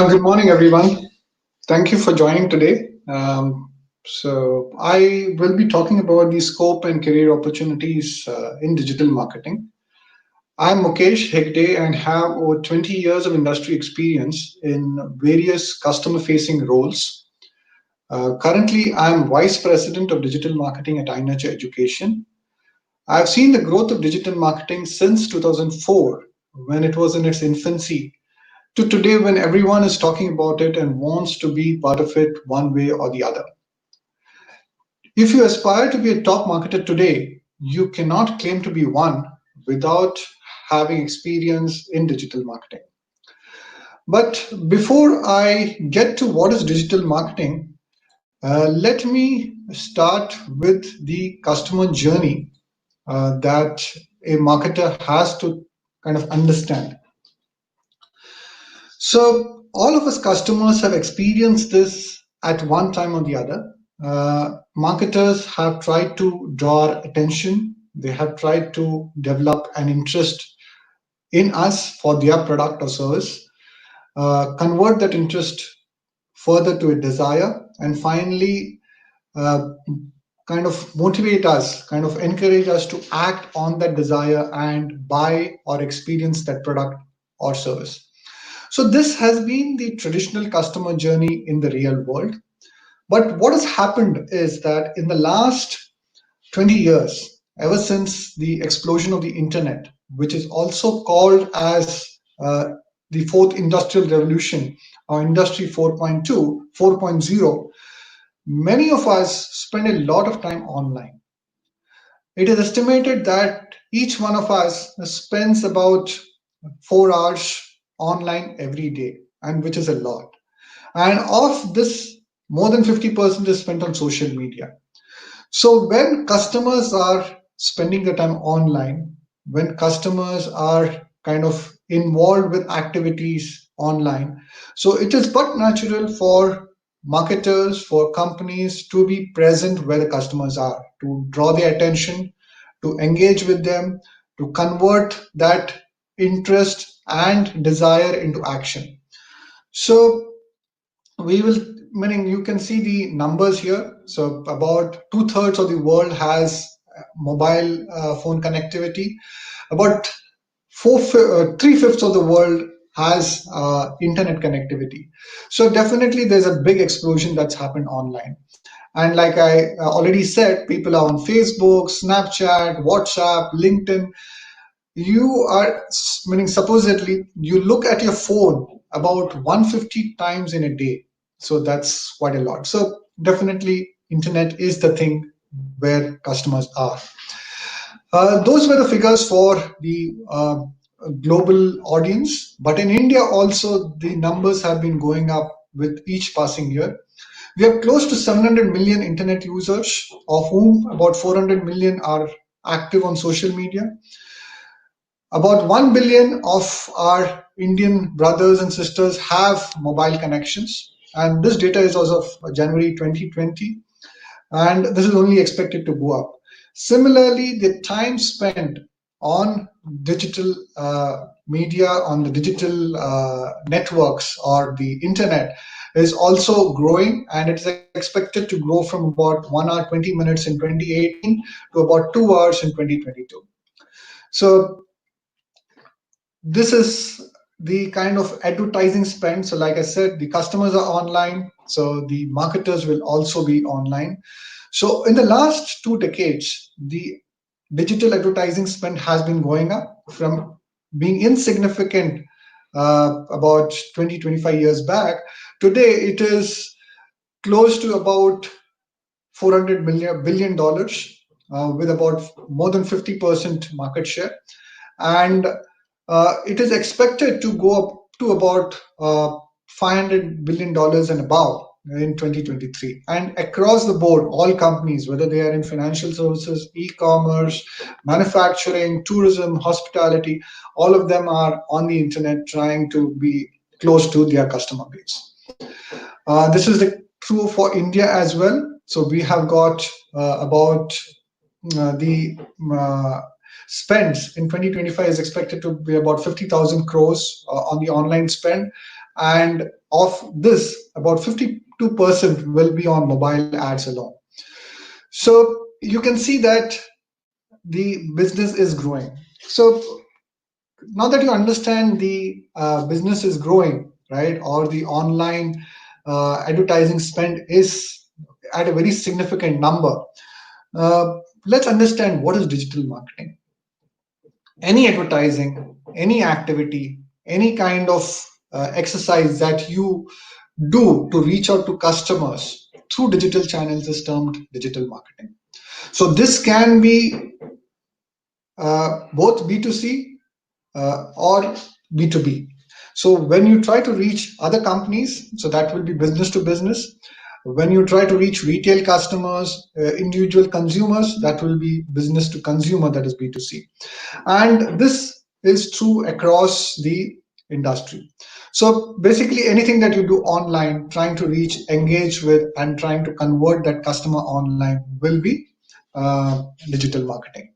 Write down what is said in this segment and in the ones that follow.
Good morning, everyone. Thank you for joining today. So, I will be talking about the scope and career opportunities in digital marketing. I'm Mukesh Hedge and have over 20 years of industry experience in various customer facing roles. Currently, I'm Vice President of Digital Marketing at iNurture Education. I've seen the growth of digital marketing since 2004, when it was in its infancy, to today when everyone is talking about it and wants to be part of it one way or the other. If you aspire to be a top marketer today, you cannot claim to be one without having experience in digital marketing. But before I get to what is digital marketing, let me start with the customer journey that a marketer has to kind of understand. So all of us customers have experienced this at one time or the other. Marketers have tried to draw attention. They have tried to develop an interest in us for their product or service, convert that interest further to a desire, and finally uh, kind of motivate us, kind of encourage us to act on that desire and buy or experience that product or service. So this has been the traditional customer journey in the real world. But what has happened is that in the last 20 years, ever since the explosion of the internet, which is also called as the fourth industrial revolution or industry 4.2, 4.0, many of us spend a lot of time online. It is estimated that each one of us spends about 4 hours online every day, and which is a lot. And of this, more than 50% is spent on social media. So when customers are spending their time online, when customers are kind of involved with activities online, so it is but natural for marketers, for companies to be present where the customers are, to draw their attention, to engage with them, to convert that interest and desire into action. So we will, meaning you can see the numbers here. So about two-thirds of the world has mobile phone connectivity. About three-fifths of the world has internet connectivity. So definitely there's a big explosion that's happened online. And like I already said, people are on Facebook, Snapchat, WhatsApp, LinkedIn. You are, meaning supposedly, you look at your phone about 150 times in a day. So that's quite a lot. So definitely, internet is the thing where customers are. Those were the figures for the global audience, but in India also the numbers have been going up with each passing year. We have close to 700 million internet users, of whom about 400 million are active on social media. About 1 billion of our Indian brothers and sisters have mobile connections. And this data is as of January 2020. And this is only expected to go up. Similarly, the time spent on digital media, on the digital networks or the internet is also growing, and it's expected to grow from about 1 hour 20 minutes in 2018 to about 2 hours in 2022. So this is the kind of advertising spend. So like I said, the customers are online, so the marketers will also be online. So in the last 2 decades, the digital advertising spend has been going up from being insignificant about 20, 25 years back. Today, it is close to about $400 billion with about more than 50% market share. And it is expected to go up to about $500 billion and above in 2023. And across the board, all companies, whether they are in financial services, e-commerce, manufacturing, tourism, hospitality, all of them are on the internet trying to be close to their customer base. This is true for India as well. So we have got about the spends in 2025 is expected to be about 50,000 crores on the online spend. And of this, about 52% will be on mobile ads alone. So you can see that the business is growing. So now that you understand the business is growing, right, or the online advertising spend is at a very significant number, let's understand what is digital marketing. Any advertising, any activity, any kind of exercise that you do to reach out to customers through digital channels is termed digital marketing. So this can be both B2C or B2B. So when you try to reach other companies, so that will be business to business. When you try to reach retail customers, individual consumers, that will be business to consumer, that is B2C. And this is true across the industry. So basically anything that you do online, trying to reach, engage with, and trying to convert that customer online will be digital marketing.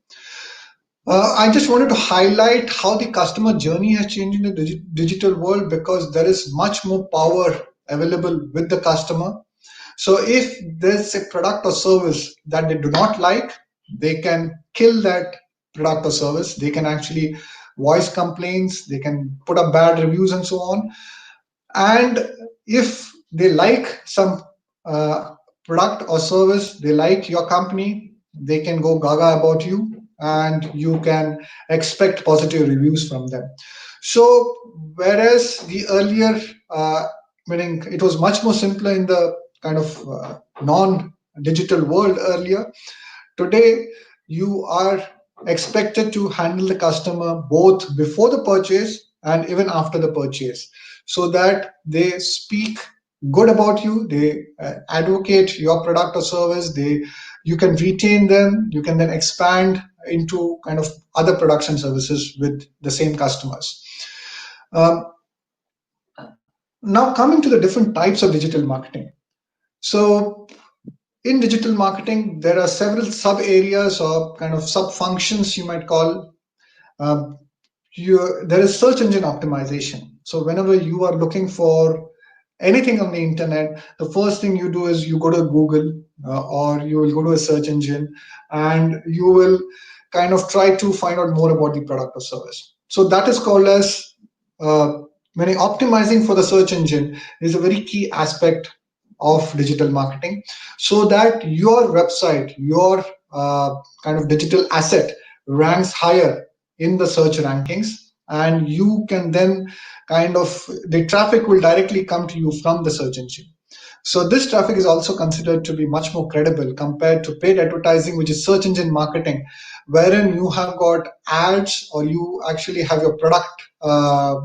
I just wanted to highlight how the customer journey has changed in the digital world, because there is much more power available with the customer. So if there's a product or service that they do not like, they can kill that product or service. They can actually voice complaints, they can put up bad reviews and so on. And if they like some product or service, they like your company, they can go gaga about you, and you can expect positive reviews from them. So whereas the earlier, meaning it was much more simpler in the kind of non-digital world earlier, today you are expected to handle the customer both before the purchase and even after the purchase, so that they speak good about you, they advocate your product or service, you can retain them, you can then expand into kind of other products and services with the same customers. Now coming to the different types of digital marketing. So in digital marketing, there are several sub areas or kind of sub functions you might call. There is search engine optimization. So whenever you are looking for anything on the internet, the first thing you do is you go to Google or you will go to a search engine, and you will kind of try to find out more about the product or service. So that is called as optimizing for the search engine is a very key aspect of digital marketing, so that your website, your kind of digital asset ranks higher in the search rankings, and you can then kind of, the traffic will directly come to you from the search engine. So this traffic is also considered to be much more credible compared to paid advertising, which is search engine marketing, wherein you have got ads or you actually have your product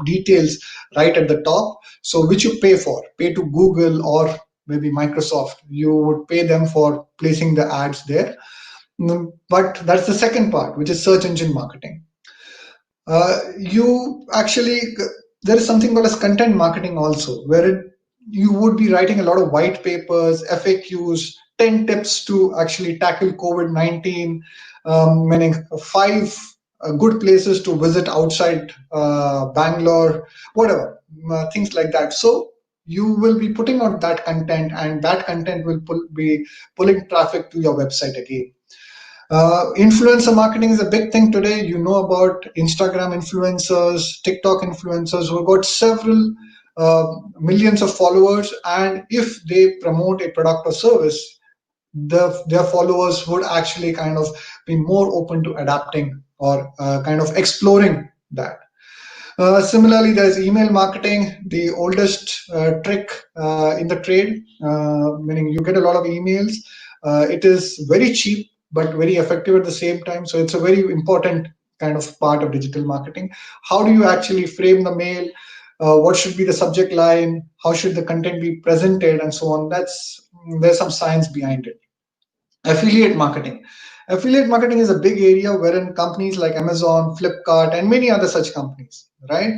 details right at the top. So which you pay to Google or maybe Microsoft. You would pay them for placing the ads there. But that's the second part, which is search engine marketing. You actually, there is something called as content marketing also, where you would be writing a lot of white papers, FAQs, 10 tips to actually tackle COVID-19, meaning five good places to visit outside Bangalore, whatever, things like that. So you will be putting out that content, and that content will be pulling traffic to your website again. Influencer marketing is a big thing today. You know about Instagram influencers, TikTok influencers who have got several millions of followers, and if they promote a product or service, their followers would actually kind of be more open to adapting or kind of exploring that. Similarly, there's email marketing, the oldest trick in the trade, meaning you get a lot of emails. It is very cheap, but very effective at the same time. So it's a very important kind of part of digital marketing. How do you actually frame the mail? What should be the subject line? How should the content be presented, and so on? There's some science behind it. Affiliate marketing. Affiliate marketing is a big area wherein companies like Amazon, Flipkart, and many other such companies, right?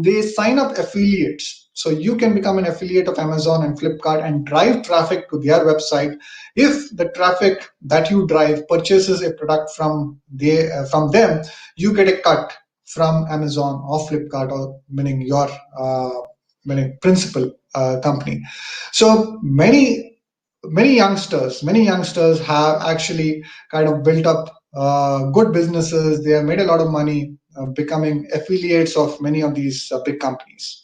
They sign up affiliates. So you can become an affiliate of Amazon and Flipkart and drive traffic to their website. If the traffic that you drive purchases a product from them, you get a cut from Amazon or Flipkart, or meaning your meaning principal company. So many youngsters have actually kind of built up good businesses. They have made a lot of money becoming affiliates of many of these big companies.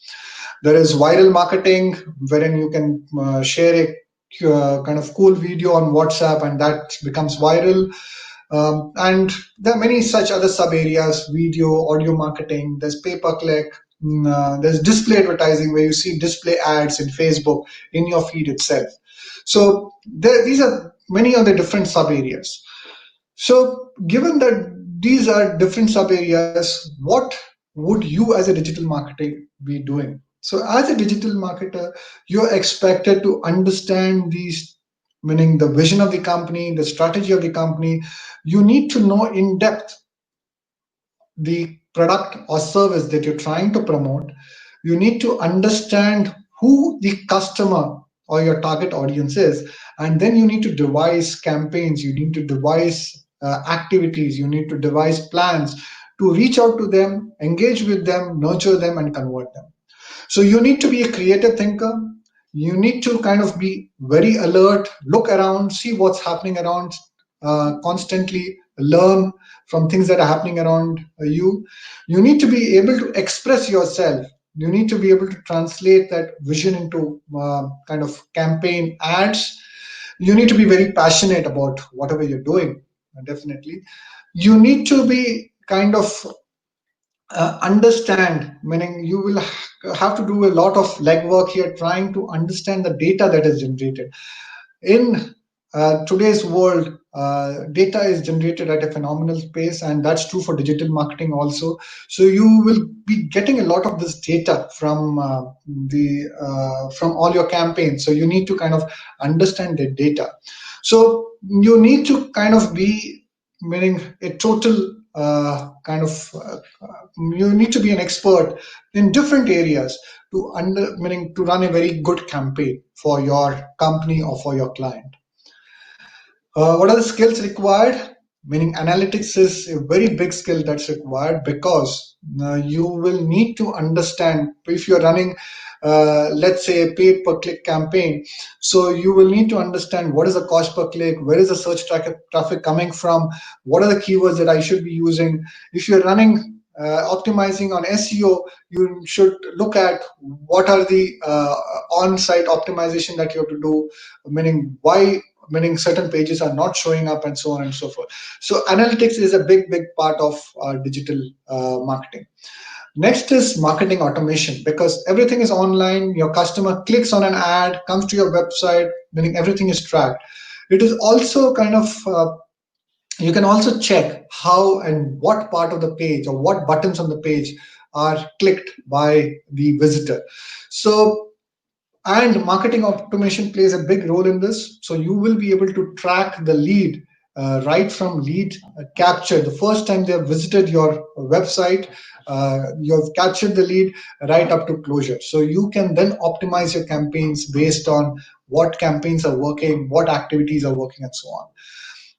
There is viral marketing, wherein you can share a kind of cool video on WhatsApp, and that becomes viral. And there are many such other sub areas: video, audio marketing. There's pay per click. There's display advertising, where you see display ads in Facebook in your feed itself. So these are many of the different sub areas. So given that these are different sub areas, what would you as a digital marketer be doing? So as a digital marketer, you're expected to understand these, meaning the vision of the company, the strategy of the company. You need to know in depth the product or service that you're trying to promote. You need to understand who the customer or your target audience is, and then you need to devise campaigns, you need to devise activities, you need to devise plans to reach out to them, engage with them, nurture them, and convert them. So you need to be a creative thinker. You need to kind of be very alert, look around, see what's happening around, constantly learn from things that are happening around you. You need to be able to express yourself. You need to be able to translate that vision into kind of campaign ads. You need to be very passionate about whatever you're doing, definitely. You need to be kind of understand, meaning you will have to do a lot of legwork here, trying to understand the data that is generated in today's world. Data is generated at a phenomenal pace, and that's true for digital marketing also. So you will be getting a lot of this data from all your campaigns. So you need to kind of understand the data. So you need to kind of be, meaning a total you need to be an expert in different areas meaning to run a very good campaign for your company or for your client. What are the skills required? Meaning analytics is a very big skill that's required, because you will need to understand if you're running, let's say, a paid per click campaign. So you will need to understand what is the cost per click, where is the search traffic coming from, what are the keywords that I should be using. If you're running optimizing on SEO, you should look at what are the on-site optimization that you have to do, meaning certain pages are not showing up, and so on and so forth. So analytics is a big part of digital marketing. Next is marketing automation, because everything is online. Your customer clicks on an ad, comes to your website, meaning everything is tracked. It is also kind of you can also check how and what part of the page or what buttons on the page are clicked by the visitor. So, and marketing automation plays a big role in this. So you will be able to track the lead right from lead capture. The first time they have visited your website, you have captured the lead right up to closure. So you can then optimize your campaigns based on what campaigns are working, what activities are working, and so on.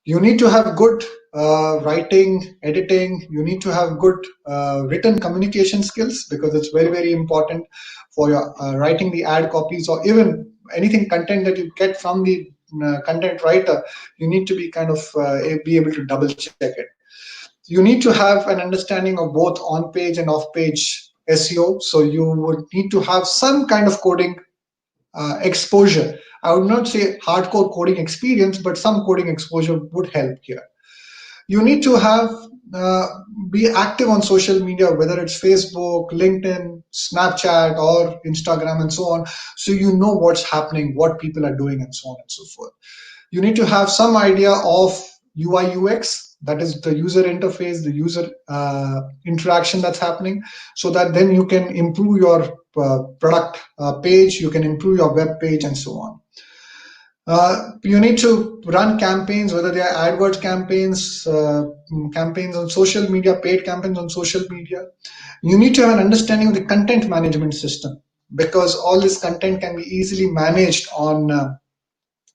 You need to have good writing, editing. You need to have good written communication skills, because it's very, very important for your writing the ad copies, or even anything content that you get from the content writer. You need to be kind of be able to double check it. You need to have an understanding of both on page and off page SEO. So you would need to have some kind of coding exposure. I would not say hardcore coding experience, but some coding exposure would help here. You need to have uh, be active on social media, whether it's Facebook, LinkedIn, Snapchat, or Instagram, and so on. So you know what's happening, what people are doing, and so on and so forth. You need to have some idea of UI UX, that is the user interface, the user interaction that's happening, so that then you can improve your product page, you can improve your web page, and so on. You need to run campaigns, whether they are AdWords campaigns, campaigns on social media, paid campaigns on social media. You need to have an understanding of the content management system, because all this content can be easily managed on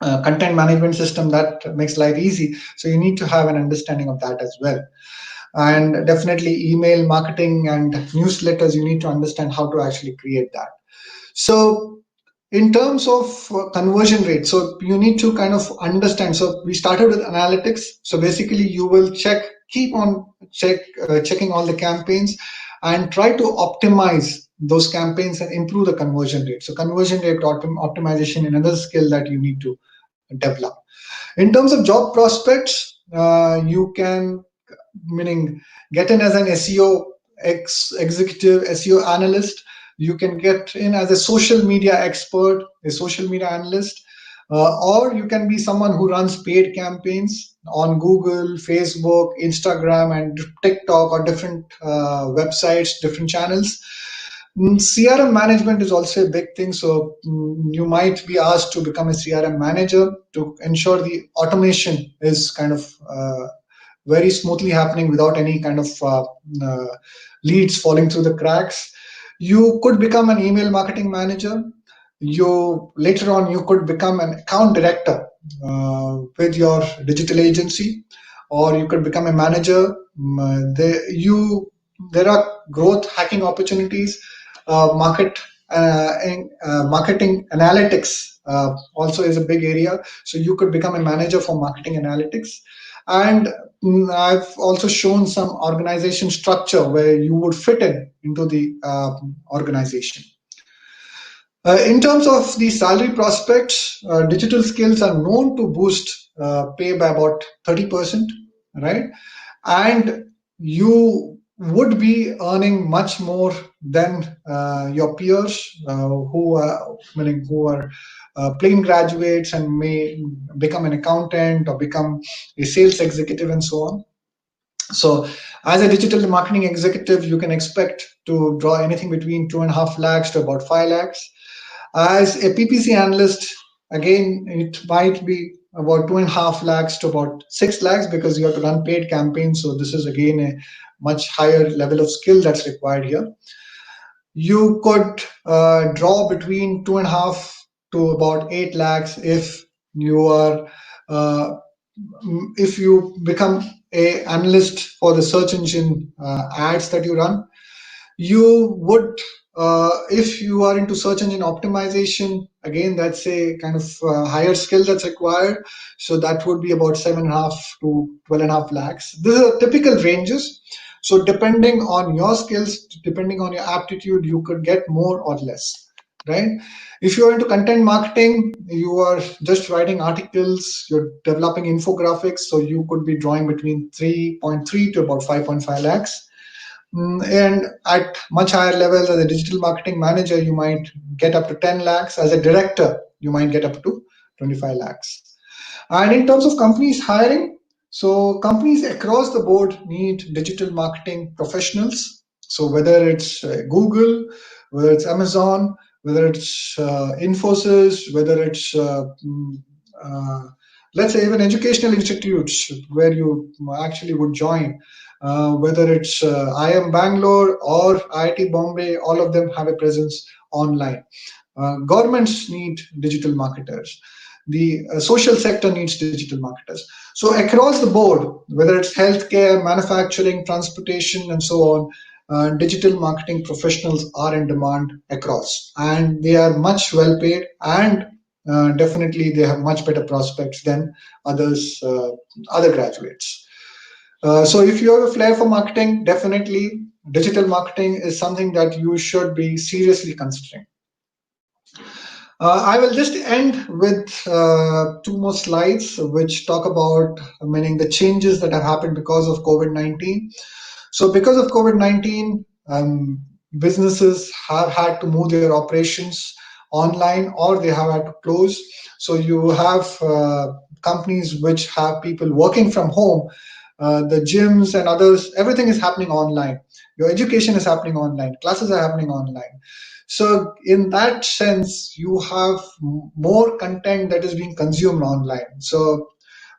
content management system that makes life easy. So you need to have an understanding of that as well. And definitely email marketing and newsletters, you need to understand how to actually create that. So in terms of conversion rate, so you need to kind of understand. So we started with analytics. So basically you will keep on checking all the campaigns and try to optimize those campaigns and improve the conversion rate. So conversion rate optimization is another skill that you need to develop. In terms of job prospects, you can, meaning, get in as an SEO executive, SEO analyst. You can get in as a social media expert, a social media analyst, or you can be someone who runs paid campaigns on Google, Facebook, Instagram, and TikTok, or different websites, different channels. CRM management is also a big thing. So you might be asked to become a CRM manager to ensure the automation is kind of very smoothly happening without any kind of uh, leads falling through the cracks. You could become an email marketing manager. You later on you could become an account director with your digital agency, or you could become a manager. There are growth hacking opportunities. Marketing analytics also is a big area. So you could become a manager for marketing analytics. And I've also shown some organization structure where you would fit into the organization. In terms of the salary prospects, digital skills are known to boost pay by about 30%, right? And you would be earning much more than your peers who are plain graduates and may become an accountant or become a sales executive and so on. So, as a digital marketing executive, you can expect to draw anything between 2.5 lakhs to about 5 lakhs. As a PPC analyst, again, it might be about 2.5 lakhs to about 6 lakhs, because you have to run paid campaigns. So this is again a much higher level of skill that's required here. You could draw between 2.5 to about 8 lakhs uh, if you become a analyst for the search engine ads that you run. You would, if you are into search engine optimization, again, that's a kind of higher skill that's required. So that would be about 7.5 to 12.5 lakhs. These are typical ranges. So depending on your skills, depending on your aptitude, you could get more or less, right? If you're into content marketing, you are just writing articles, you're developing infographics, so you could be drawing between 3.3 to about 5.5 lakhs. And at much higher levels, as a digital marketing manager, you might get up to 10 lakhs. As a director, you might get up to 25 lakhs. And in terms of companies hiring, so companies across the board need digital marketing professionals. So whether it's Google, whether it's Amazon, whether it's Infosys, whether it's uh, let's say even educational institutes where you actually would join, whether it's IIM Bangalore or IIT Bombay, all of them have a presence online. Governments need digital marketers. The social sector needs digital marketers. So across the board, whether it's healthcare, manufacturing, transportation, and so on, digital marketing professionals are in demand across, and they are much well paid, and definitely they have much better prospects than other graduates. So if you have a flair for marketing, definitely digital marketing is something that you should be seriously considering. I will just end with two more slides, which talk about meaning the changes that have happened because of COVID-19. So, because of COVID-19, businesses have had to move their operations online, or they have had to close. So, you have companies which have people working from home, the gyms and others, everything is happening online. Your education is happening online, classes are happening online. So, in that sense, you have more content that is being consumed online. So,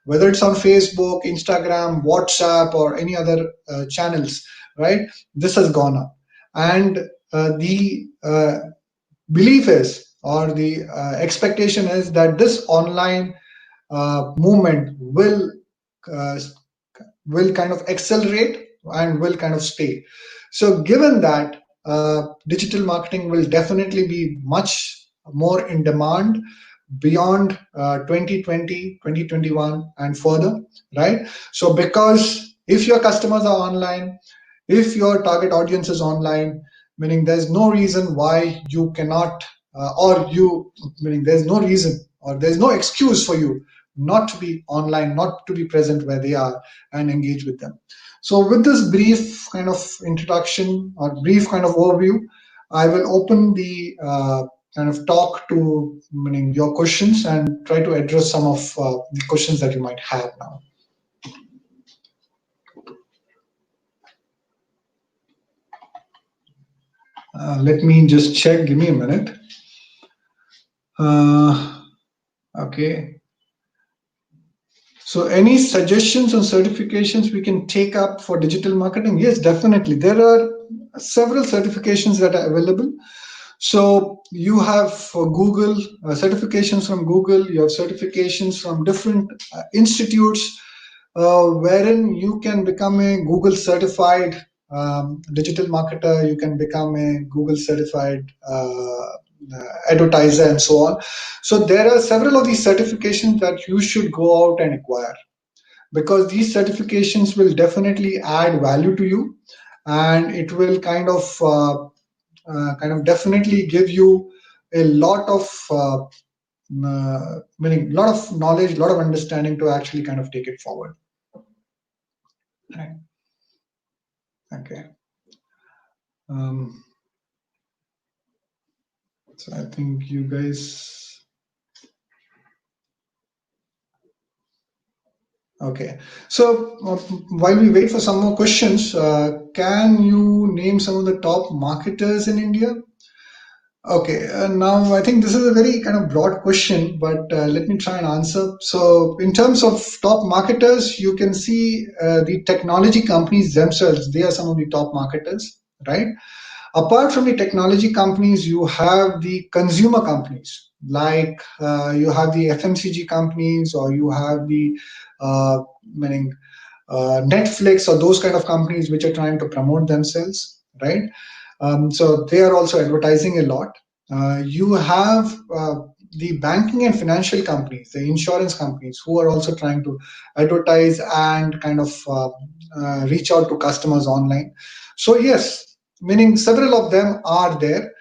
whether it's on Facebook, Instagram, WhatsApp, or any other channels, right? This has gone up. And the belief is, or the expectation is, that this online movement uh, will kind of accelerate and will kind of stay. So, given that, digital marketing will definitely be much more in demand beyond 2020, 2021, and further, right? So, because if your customers are online, if your target audience is online, meaning there's no reason why you cannot, or you, meaning there's no reason or there's no excuse for you not to be online, not to be present where they are and engage with them. So, with this brief kind of introduction or brief kind of overview, I will open the kind of talk to meaning your questions and try to address some of the questions that you might have now. Let me just check. Give me a minute. Uh, okay. So, any suggestions on certifications we can take up for digital marketing? Yes, definitely. There are several certifications that are available. So, you have for Google certifications from Google, you have certifications from different institutes, wherein you can become a Google certified digital marketer, you can become a Google certified advertiser, and so on. So, there are several of these certifications that you should go out and acquire, because these certifications will definitely add value to you, and it will kind of definitely give you a lot of meaning, lot of knowledge, lot of understanding to actually kind of take it forward. Right. Okay. Um, so I think you guys. Okay. So while we wait for some more questions, can you name some of the top marketers in India? Okay, now I think this is a very kind of broad question, but let me try and answer. So, in terms of top marketers, you can see the technology companies themselves, they are some of the top marketers, right? Apart from the technology companies, you have the consumer companies, like you have the FMCG companies, or you have the meaning Netflix, or those kind of companies which are trying to promote themselves, right? So they are also advertising a lot. You have the banking and financial companies, the insurance companies, who are also trying to advertise and kind of reach out to customers online. So yes, meaning several of them are there.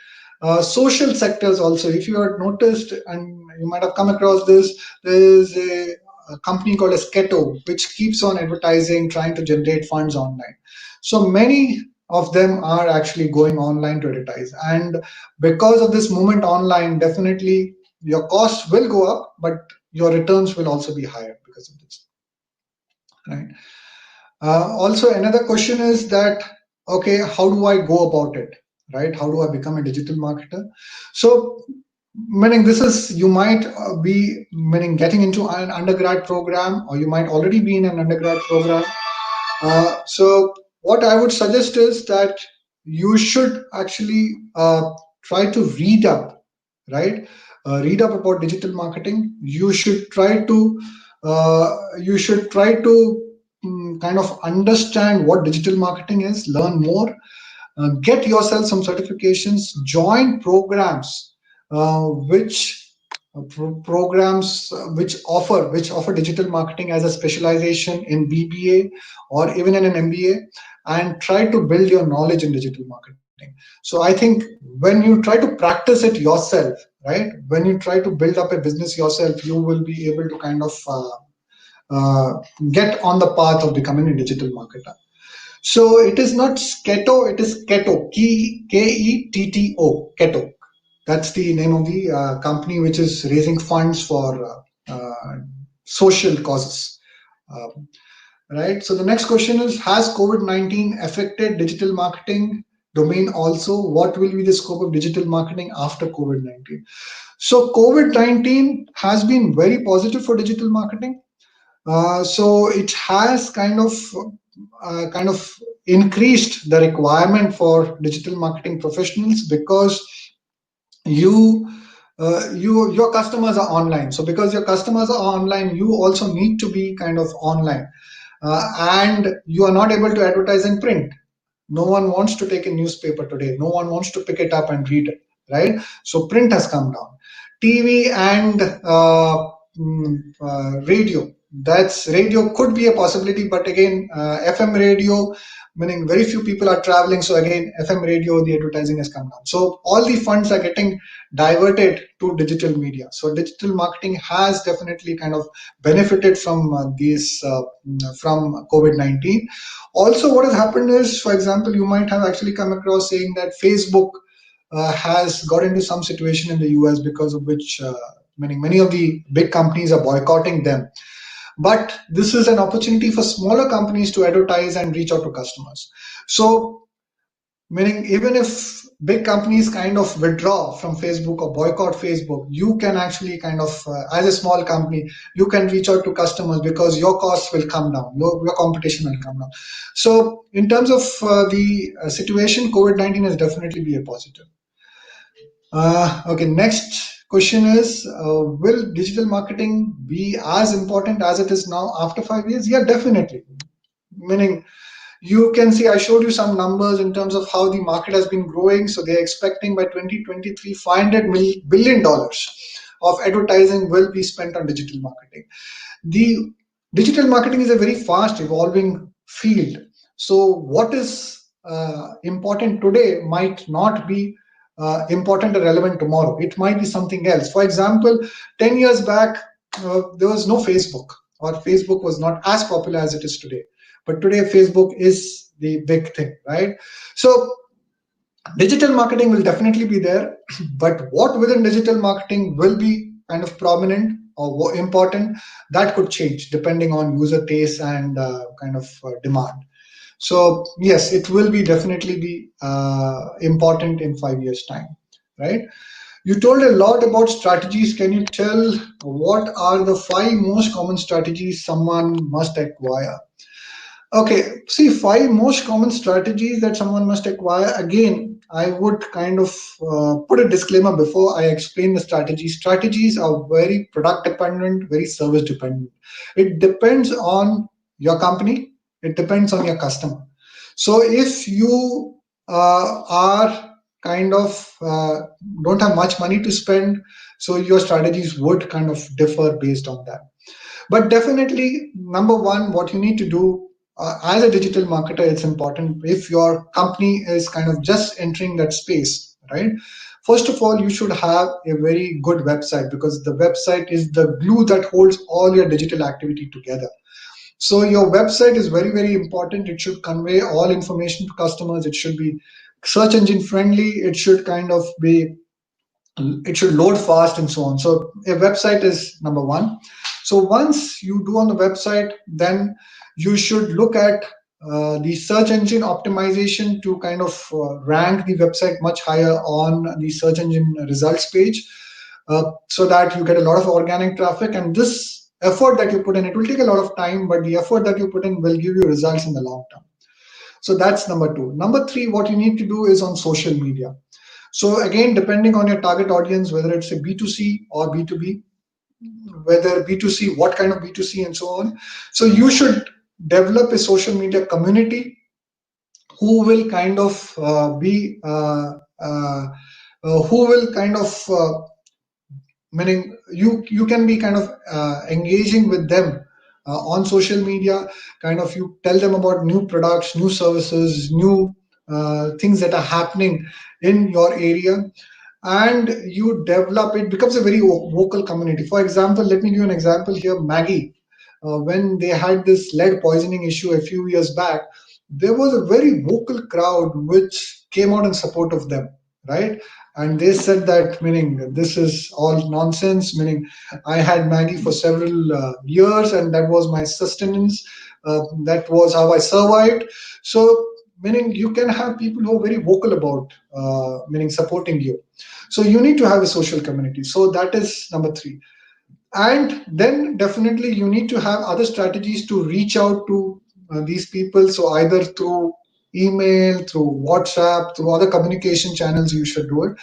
Social sectors also, if you have noticed, and you might have come across this, there is a company called Esketo, which keeps on advertising, trying to generate funds online. So many of them are actually going online to advertise. And because of this movement online, definitely your costs will go up, but your returns will also be higher because of this. Right. Also, another question is that okay, how do I go about it, right? How do I become a digital marketer? So, meaning this is, you might be meaning getting into an undergrad program, or you might already be in an undergrad program. So what I would suggest is that you should actually try to read up, right? Read up about digital marketing. You should try to kind of understand what digital marketing is, learn more, get yourself some certifications, join programs which programs which offer digital marketing as a specialization in BBA or even in an MBA, and try to build your knowledge in digital marketing. So I think when you try to practice it yourself, right, when you try to build up a business yourself, you will be able to kind of uh, get on the path of becoming a digital marketer. So it is not Sketo, it is Keto, Ketto, Keto. That's the name of the company which is raising funds for social causes. Um, right. So the next question is: has COVID-19 affected digital marketing domain also? What will be the scope of digital marketing after COVID-19? So COVID-19 has been very positive for digital marketing. So it has kind of increased the requirement for digital marketing professionals, because you your customers are online. So because your customers are online, you also need to be kind of online, and you are not able to advertise in print. No one wants to take a newspaper today. No one wants to pick it up and read it, right? So print has come down. TV and radio. That's radio could be a possibility, but again, FM radio, meaning very few people are traveling. So again, FM radio, the advertising has come down. So all the funds are getting diverted to digital media. So digital marketing has definitely kind of benefited from these from COVID-19. Also, what has happened is, for example, you might have actually come across saying that Facebook has got into some situation in the US, because of which many of the big companies are boycotting them. But this is an opportunity for smaller companies to advertise and reach out to customers. So, meaning even if big companies kind of withdraw from Facebook or boycott Facebook, you can actually kind of, as a small company, you can reach out to customers, because your costs will come down, your competition will come down. So in terms of the situation, COVID-19 has definitely be a positive. Okay, next question is, will digital marketing be as important as it is now after 5 years? Yeah, definitely. Meaning, you can see I showed you some numbers in terms of how the market has been growing. So they're expecting by 2023, $500 billion of advertising will be spent on digital marketing. The digital marketing is a very fast evolving field. So what is important today might not be important or relevant tomorrow. It might be something else. For example, 10 years back, there was no Facebook, or Facebook was not as popular as it is today. But today, Facebook is the big thing, right? So digital marketing will definitely be there, but what within digital marketing will be kind of prominent or important, that could change depending on user taste and kind of demand. So yes, it will be definitely be important in 5 years time, right? You told a lot about strategies. Can you tell what are the five most common strategies someone must acquire? Okay, see, five most common strategies that someone must acquire. Again, I would kind of put a disclaimer before I explain the strategies. Strategies are very product dependent, very service dependent. It depends on your company, it depends on your customer. So if you are kind of don't have much money to spend, so your strategies would kind of differ based on that. But definitely, number one, what you need to do as a digital marketer, it's important if your company is kind of just entering that space, right? First of all, you should have a very good website, because the website is the glue that holds all your digital activity together. So your website is very, very important. It should convey all information to customers. It should be search engine friendly. It should load fast and so on. So a website is number one. So once you do on the website, then you should look at the search engine optimization to kind of rank the website much higher on the search engine results page, so that you get a lot of organic traffic. And this effort that you put in, it will take a lot of time, but the effort that you put in will give you results in the long term. So that's number two. Number three, what you need to do is on social media. So again, depending on your target audience, whether it's a B2C or B2B, whether B2C, what kind of B2C, and so on. So you should develop a social media community who will kind of who will kind of meaning you can be kind of engaging with them on social media. Kind of you tell them about new products, new services, new things that are happening in your area, and you develop, it becomes a very vocal community. For example, let me give you an example here. Maggie, when they had this lead poisoning issue a few years back, there was a very vocal crowd which came out in support of them, right? And they said that, meaning this is all nonsense, meaning I had Maggie for several years and that was my sustenance, that was how I survived. So meaning you can have people who are very vocal about meaning supporting you. So you need to have a social community. So that is number three. And then definitely you need to have other strategies to reach out to these people. So either through email, through WhatsApp, through other communication channels, you should do it.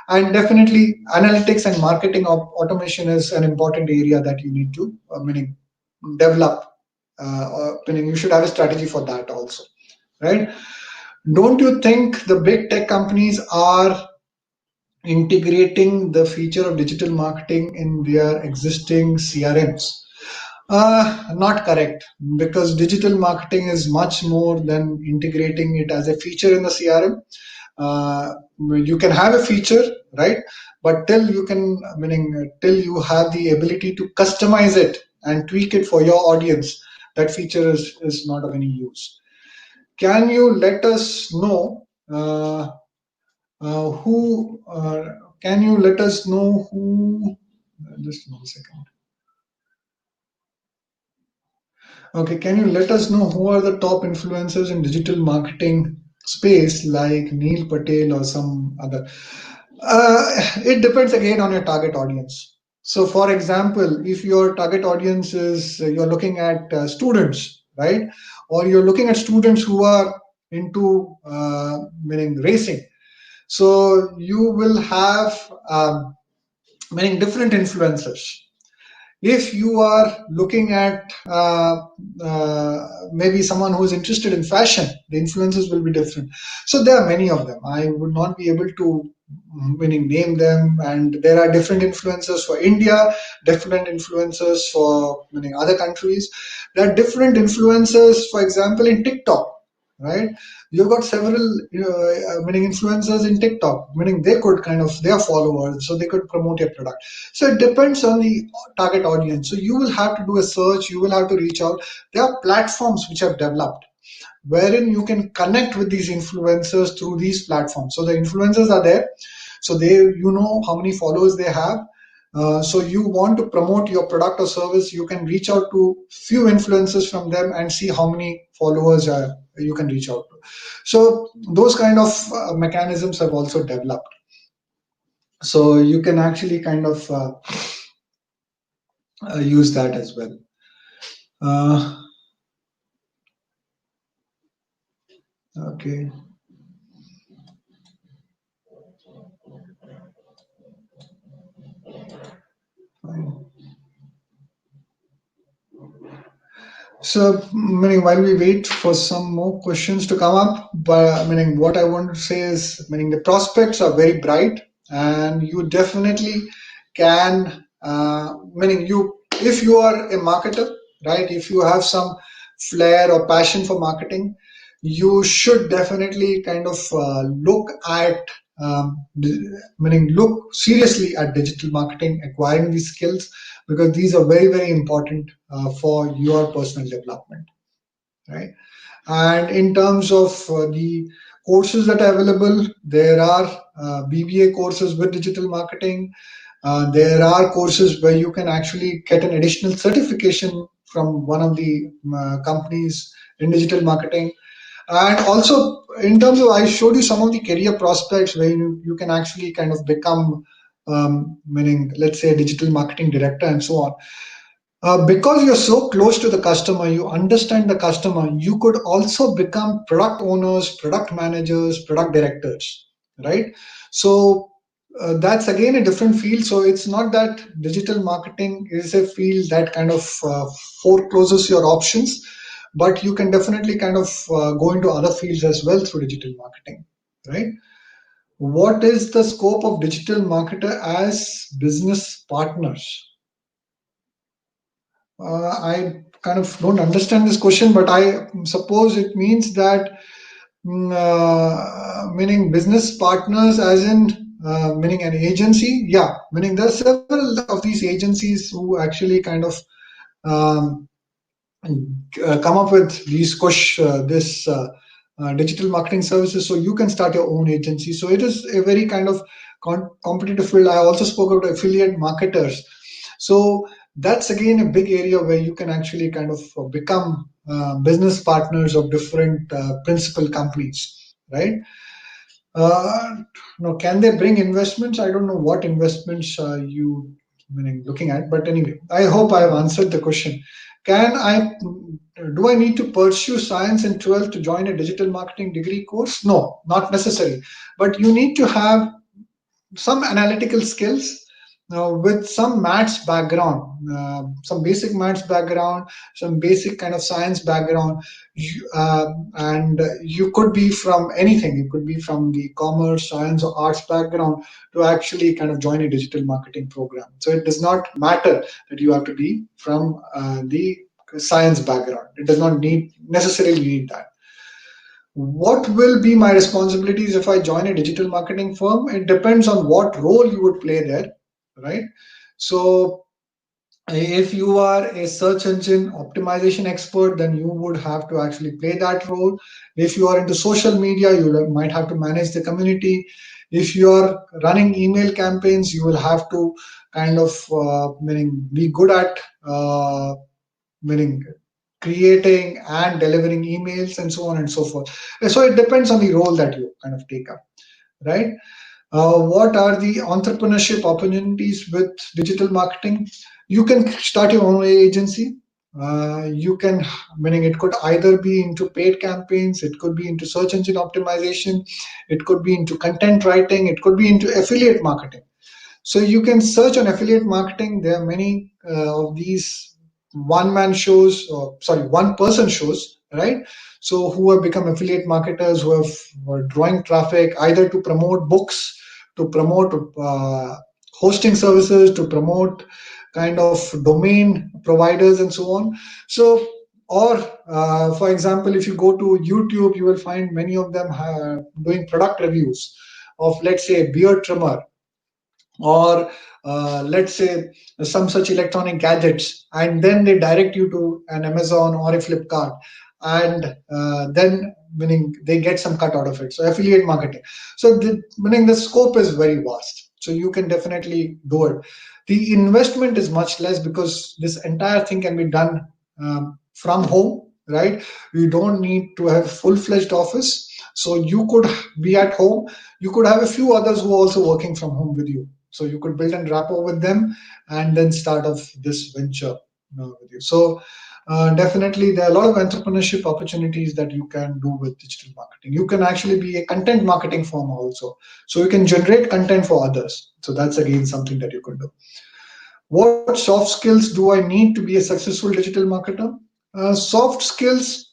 And definitely analytics and marketing automation is an important area that you need to meaning develop. Meaning you should have a strategy for that also, right? Don't you think the big tech companies are integrating the feature of digital marketing in their existing CRMs? Not correct, because digital marketing is much more than integrating it as a feature in the CRM. You can have a feature, right? But till you can, meaning till you have the ability to customize it and tweak it for your audience, that feature is not of any use. Can you let us know who? Can you let us know who? Just 1 second. Okay, can you let us know who are the top influencers in digital marketing space, like Neil Patel or some other? It depends again on your target audience. So, for example, if your target audience is you're looking at students, right, or you're looking at students who are into meaning racing, so you will have meaning different influencers. If you are looking at maybe someone who is interested in fashion, the influences will be different. So there are many of them. I would not be able to meaning name them, and there are different influencers for India, different influencers for meaning other countries. There are different influencers, for example, in TikTok, right? You've got several meaning influencers in TikTok, meaning they could kind of their followers, so they could promote your product. So it depends on the target audience. So you will have to do a search, you will have to reach out. There are platforms which have developed wherein you can connect with these influencers through these platforms. So the influencers are there, so they, you know how many followers they have. So you want to promote your product or service, you can reach out to few influencers from them and see how many followers you can reach out to. So those kind of mechanisms have also developed. So you can actually kind of use that as well. Uh, okay. Fine. So, meaning while we wait for some more questions to come up, but meaning what I want to say is, meaning the prospects are very bright, and you definitely can. Meaning you, if you are a marketer, right? If you have some flair or passion for marketing, you should definitely kind of look at meaning look seriously at digital marketing, acquiring these skills, because these are very, very important for your personal development, right? And in terms of the courses that are available, there are BBA courses with digital marketing. There are courses where you can actually get an additional certification from one of the companies in digital marketing. And also, in terms of, I showed you some of the career prospects where you can actually kind of become, meaning, let's say, a digital marketing director and so on. Because you're so close to the customer, you understand the customer, you could also become product owners, product managers, product directors, right? So that's again a different field. So it's not that digital marketing is a field that kind of forecloses your options, but you can definitely kind of go into other fields as well through digital marketing, right? What is the scope of digital marketer as business partners? I kind of don't understand this question, but I suppose it means that, meaning business partners, as in meaning an agency. Yeah, meaning there are several of these agencies who actually kind of um, come up with these digital marketing services. So you can start your own agency. So it is a very kind of competitive field. I also spoke about affiliate marketers. So that's again a big area where you can actually kind of become business partners of different principal companies, right? Uh, Now, can they bring investments? I don't know what investments you meaning looking at, but anyway, I hope I have answered the question. Can I do I need to pursue science in 12th to join a digital marketing degree course? No, not necessary. But you need to have some analytical skills with some maths background, some basic maths background, some basic kind of science background. And you could be from anything. You could be from the commerce, science, or arts background to actually kind of join a digital marketing program. So it does not matter that you have to be from the science background. It does not necessarily need that. What will be my responsibilities if I join a digital marketing firm? It depends on what role you would play there, right? So if you are a search engine optimization expert, then you would have to actually play that role. If you are into social media, you might have to manage the community. If you are running email campaigns, you will have to kind of meaning be good at meaning creating and delivering emails and so on and so forth. So it depends on the role that you kind of take up, right? What are the entrepreneurship opportunities with digital marketing? You can start your own agency. You can, meaning it could either be into paid campaigns, it could be into search engine optimization, it could be into content writing, it could be into affiliate marketing. So you can search on affiliate marketing. There are many of these one-man shows, or sorry, one-person shows, right? So who have become affiliate marketers, who are drawing traffic either to promote books, to promote hosting services, to promote kind of domain providers, and so on. So, or for example, if you go to YouTube, you will find many of them doing product reviews of, let's say, beard trimmer, or let's say some such electronic gadgets, and then they direct you to an Amazon or a Flipkart, and then meaning they get some cut out of it. So affiliate marketing. So meaning the scope is very vast. So you can definitely do it. The investment is much less because this entire thing can be done from home, right? You don't need to have full-fledged office. So you could be at home. You could have a few others who are also working from home with you. So you could build a rapport with them and then start off this venture with you. So definitely there are a lot of entrepreneurship opportunities that you can do with digital marketing. You can actually be a content marketing firm also. So you can generate content for others. So that's again something that you could do. What soft skills do I need to be a successful digital marketer? Soft skills,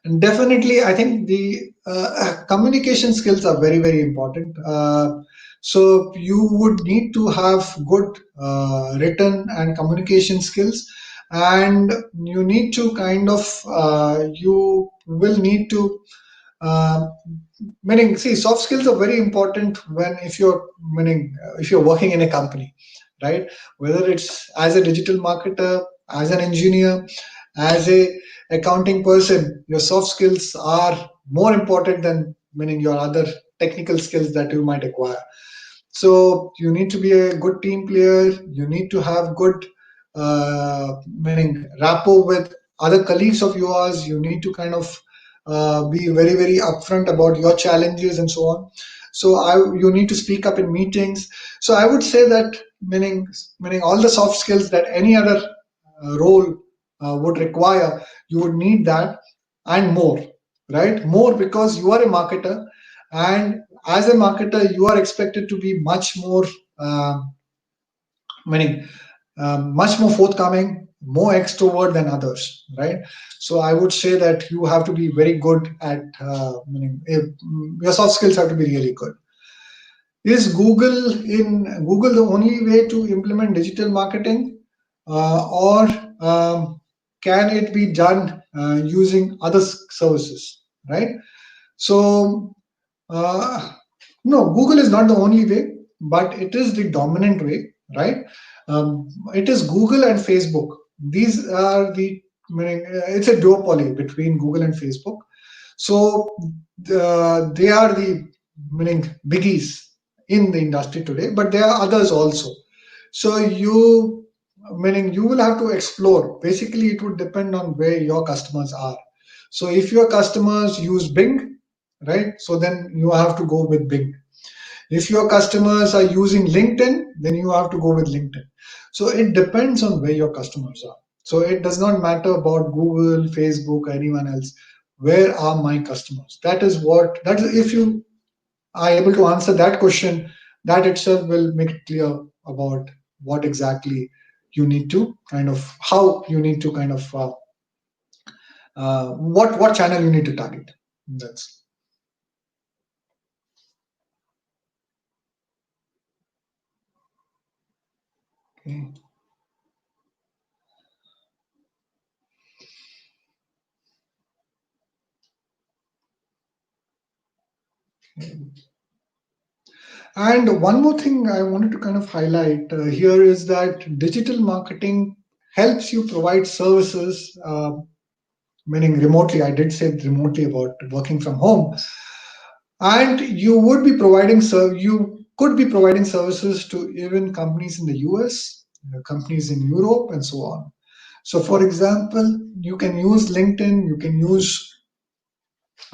and definitely, I think the communication skills are very, very important. So you would need to have good written and communication skills, and you need to kind of you will need to uh, meaning, see, soft skills are very important when if you're meaning if you're working in a company, right? Whether it's as a digital marketer, as an engineer, as a accounting person, your soft skills are more important than meaning your other technical skills that you might acquire. So you need to be a good team player. You need to have good meaning rapport with other colleagues of yours. You need to kind of be very, very upfront about your challenges and so on. So you need to speak up in meetings. So I would say that meaning all the soft skills that any other role would require, you would need that and more, right? More, because you are a marketer, and as a marketer, you are expected to be much more, uh, meaning much more forthcoming, more extrovert than others, right? So I would say that you have to be very good at, your soft skills have to be really good. Is Google the only way to implement digital marketing, or can it be done using other services, right? So uh, no, Google is not the only way, but it is the dominant way, right? It is Google and Facebook. These are it's a duopoly between Google and Facebook. So they are the biggies in the industry today, but there are others also. So you will have to explore. Basically, it would depend on where your customers are. So if your customers use Bing, right? So then you have to go with Bing. If your customers are using LinkedIn, then you have to go with LinkedIn. So it depends on where your customers are. So it does not matter about Google, Facebook, or anyone else. Where are my customers? That is, if you are able to answer that question, that itself will make it clear about what exactly you need to kind of, how you need to kind of, what channel you need to target. That's okay. And one more thing I wanted to kind of highlight here is that digital marketing helps you provide services, meaning remotely. I did say remotely about working from home, and you could be providing services to even companies in the US, companies in Europe, and so on. So, for example, you can use LinkedIn, you can use,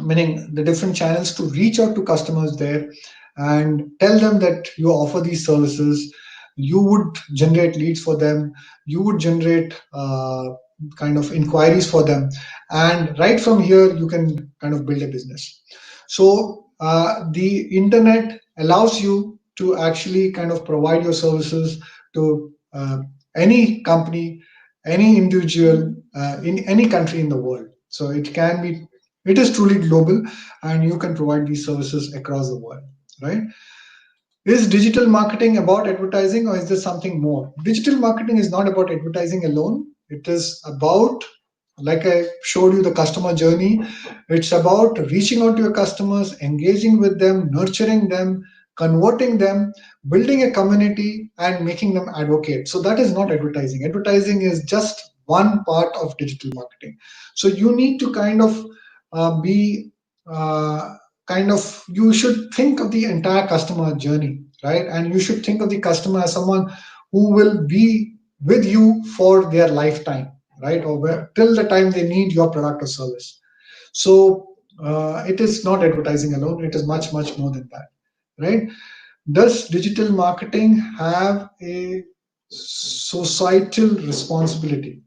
meaning the different channels, to reach out to customers there and tell them that you offer these services. You would generate leads for them, you would generate kind of inquiries for them, and right from here you can kind of build a business. So the internet allows you to actually kind of provide your services to any company, any individual, in any country in the world. So it is truly global, and you can provide these services across the world, right? Is digital marketing about advertising, or is there something more? Digital marketing is not about advertising alone. It is about, like I showed you, the customer journey. It's about reaching out to your customers, engaging with them, nurturing them, converting them, building a community, and making them advocate. So that is not advertising. Advertising is just one part of digital marketing. So you need to kind of be kind of, you should think of the entire customer journey, right? And you should think of the customer as someone who will be with you for their lifetime, right? Or till the time they need your product or service. So it is not advertising alone. It is much, much more than that, right? Does digital marketing have a societal responsibility?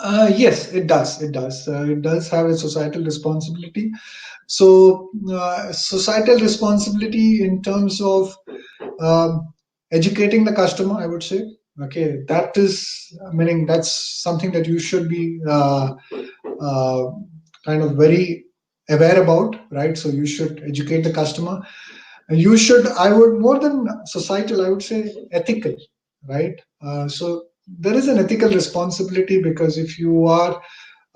Yes, it does. It does. It does have a societal responsibility. So, societal responsibility in terms of educating the customer, I would say. Okay, that is, meaning that's something that you should be uh, kind of very aware about, right? So you should educate the customer. You should, I would, more than societal, I would say ethical, right? So there is an ethical responsibility, because if you are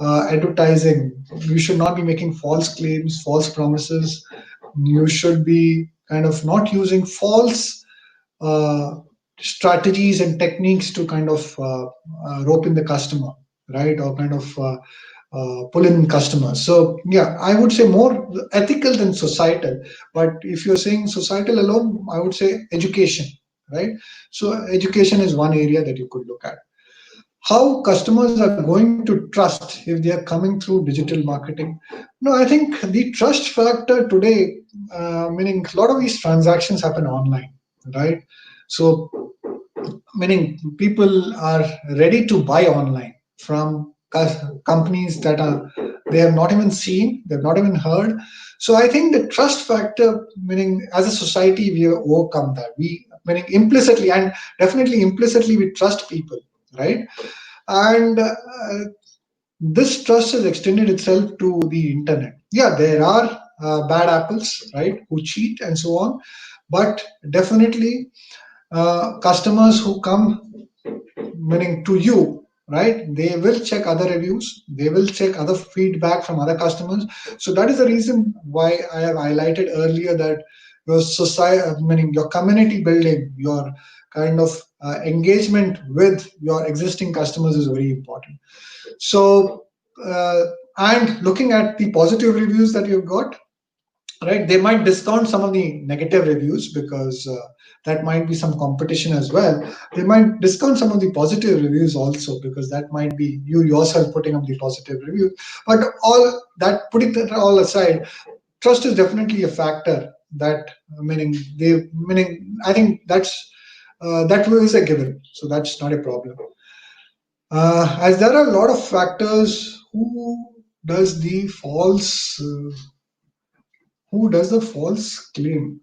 advertising, you should not be making false claims, false promises. You should be kind of not using false uh, strategies and techniques to kind of rope in the customer, right? Or kind of pull in customers. So yeah, I would say more ethical than societal. But if you're saying societal alone, I would say education, right? So education is one area that you could look at. how customers are going to trust if they are coming through digital marketing? No, I think the trust factor today, meaning a lot of these transactions happen online, right? So meaning people are ready to buy online from companies that are they have not even seen, they've not even heard. So I think the trust factor, meaning as a society we have overcome that. We meaning implicitly and definitely implicitly we trust people, right? And this trust has extended itself to the internet. Yeah, there are bad apples, right, who cheat and so on, but definitely customers who come, meaning to you, right, they will check other reviews, they will check other feedback from other customers. So that is the reason why I have highlighted earlier that your society, meaning your community building, your kind of engagement with your existing customers is very important. So uh, and looking at the positive reviews that you've got, right, they might discount some of the negative reviews because that might be some competition as well. They might discount some of the positive reviews also because that might be you yourself putting up the positive review. But all that, putting that all aside, trust is definitely a factor that meaning they meaning I think that is a given, so that's not a problem. As there are a lot of factors, does the false who does the false claim?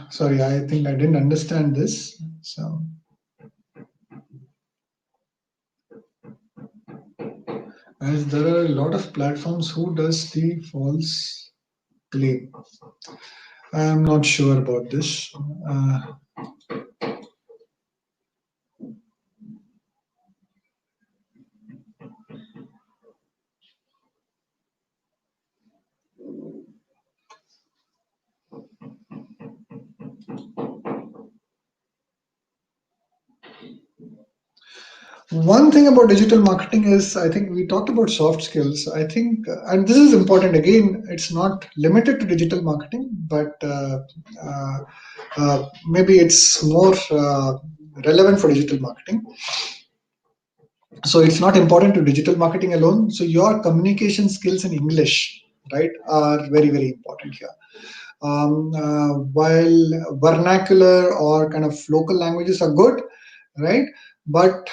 Sorry, I think I didn't understand this. So, as there are a lot of platforms, who does the false claim? I am not sure about this. One thing about digital marketing is, I think we talked about soft skills. I think, and this is important again, it's not limited to digital marketing, but uh, maybe it's more relevant for digital marketing. So it's not important to digital marketing alone. So your communication skills in English, right, are very very important here. While vernacular or kind of local languages are good, right, but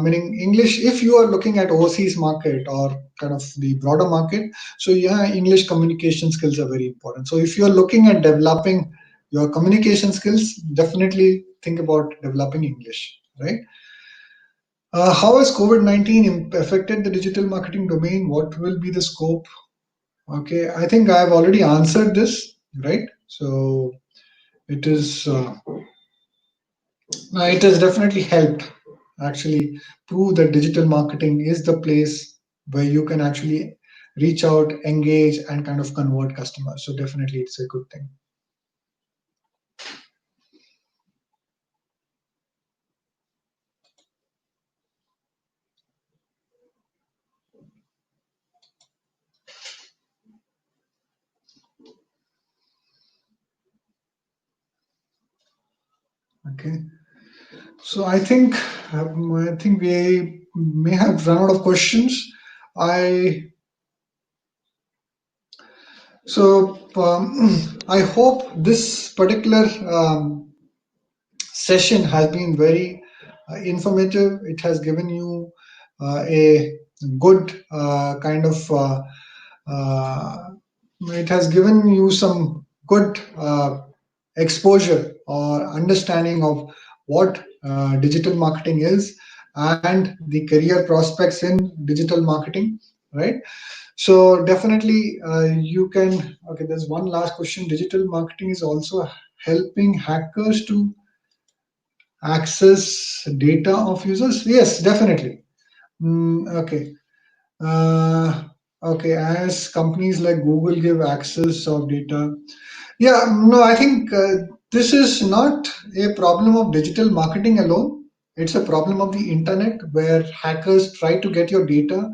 meaning English, if you are looking at overseas market or kind of the broader market, so yeah, English communication skills are very important. So if you are looking at developing your communication skills, definitely think about developing English, right? How has COVID-19 affected the digital marketing domain? What will be the scope? Okay, I think I have already answered this, right? So it is, it has definitely helped actually prove that digital marketing is the place where you can actually reach out, engage, and kind of convert customers. So definitely it's a good thing. Okay. So I think we may have run out of questions. I I hope this particular session has been very informative. It has given you a good kind of uh, it has given you some good exposure or understanding of what digital marketing is and the career prospects in digital marketing, right? So definitely you can. Okay, there's one last question. Digital marketing is also helping hackers to access data of users. Yes, definitely. Okay. Uh, okay, as companies like Google give access of data. Yeah, no, I think this is not a problem of digital marketing alone. It's a problem of the internet where hackers try to get your data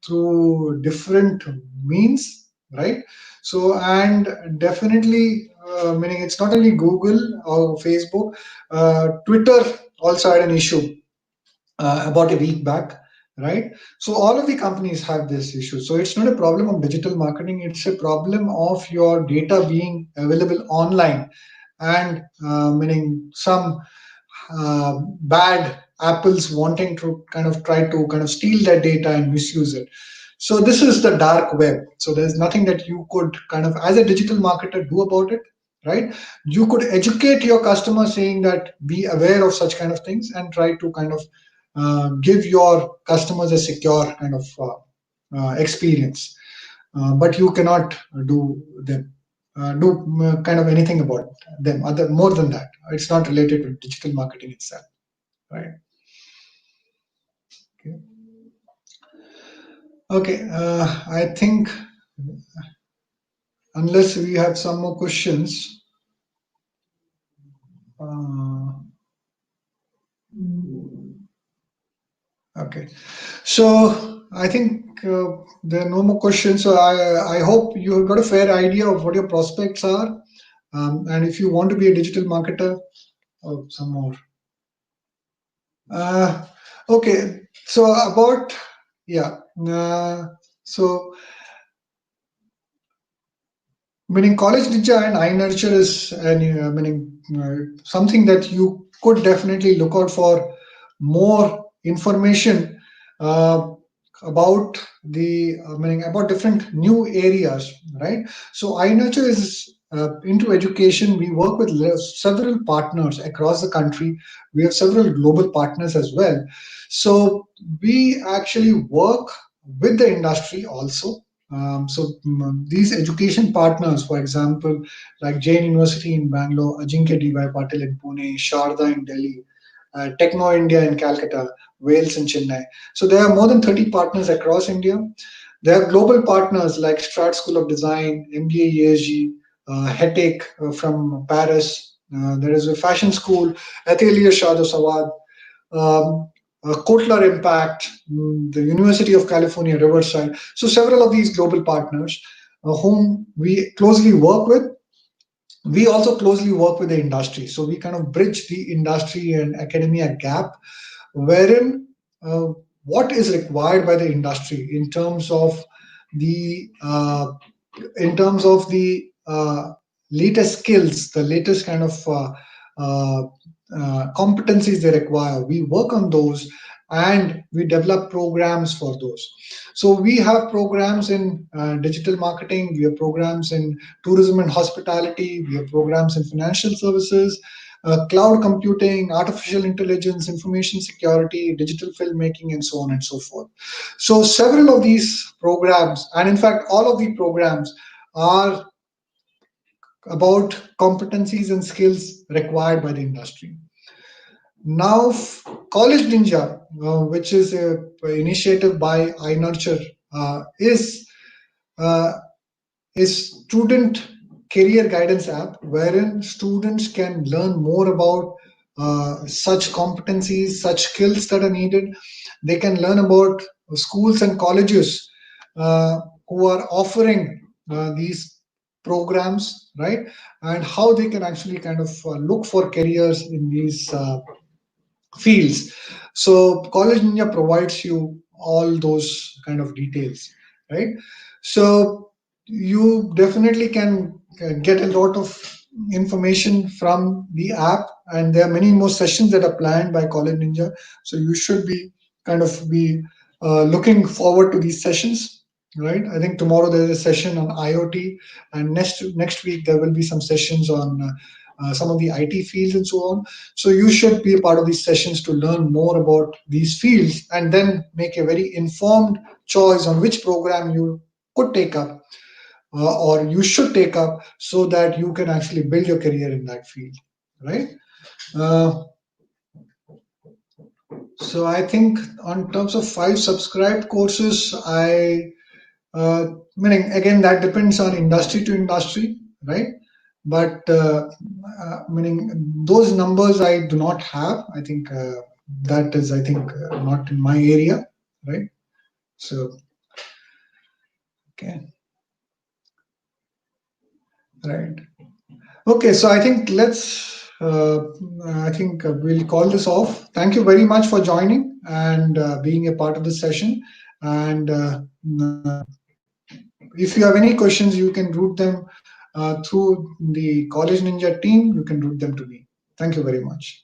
through different means, right? So, and definitely, meaning it's not only Google or Facebook, Twitter also had an issue about a week back, right? So all of the companies have this issue. So it's not a problem of digital marketing; it's a problem of your data being available online, and meaning some bad apples wanting to kind of try to kind of steal that data and misuse it. So this is the dark web. So there's nothing that you could kind of, as a digital marketer, do about it, right? You could educate your customer saying that be aware of such kind of things and try to kind of give your customers a secure kind of experience. But you cannot do kind of anything about them other more than that. It's not related to digital marketing itself, right? Okay. Okay. I think unless we have some more questions. Uh, okay. So I think there are no more questions. So I hope you have got a fair idea of what your prospects are. And if you want to be a digital marketer, oh, some more. Uh, okay. So about, yeah. So meaning College Ninja and iNurture is meaning something that you could definitely look out for more information uh, about the meaning about different new areas, right? So iNurture is into education. We work with several partners across the country. We have several global partners as well. So we actually work with the industry also. These education partners, for example, like Jain University in Bangalore, Ajinkya D.Y. Patil in Pune, Sharda in Delhi, Techno India in Calcutta, Wales in Chennai. So there are more than 30 partners across India. There are global partners like Strat School of Design, MBA ESG, HETEC from Paris. There is a fashion school, Atelier Shah Sawad, Kotler Impact, the University of California, Riverside. So several of these global partners whom we closely work with. We also closely work with the industry. So we kind of bridge the industry and academia gap, wherein what is required by the industry the in terms of the latest skills, the latest kind of uh, competencies they require. We work on those and we develop programs for those. So we have programs in digital marketing, we have programs in tourism and hospitality, we have programs in financial services, cloud computing, artificial intelligence, information security, digital filmmaking, and so on and so forth. So several of these programs, and in fact, all of the programs are about competencies and skills required by the industry. Now, College Ninja, which is a initiative by iNurture, is uh, a student career guidance app wherein students can learn more about such competencies, such skills that are needed. They can learn about schools and colleges who are offering these programs, right? And how they can actually kind of look for careers in these fields. So College Ninja provides you all those kind of details, right? So you definitely can get a lot of information from the app, and there are many more sessions that are planned by College Ninja. So you should be kind of be looking forward to these sessions, right? I think tomorrow there is a session on IoT, and next week there will be some sessions on some of the IT fields and so on. So you should be a part of these sessions to learn more about these fields and then make a very informed choice on which program you could take up or you should take up so that you can actually build your career in that field, right? Uh, so I think on terms of 5 subscribed courses, meaning again that depends on industry to industry, right? But meaning those numbers I do not have. I think that is, I think, not in my area, right? So okay, right. Okay, so I think let's uh, I think we'll call this off. Thank you very much for joining and being a part of this session. And if you have any questions, you can route them through the College Ninja team. You can route them to me. Thank you very much.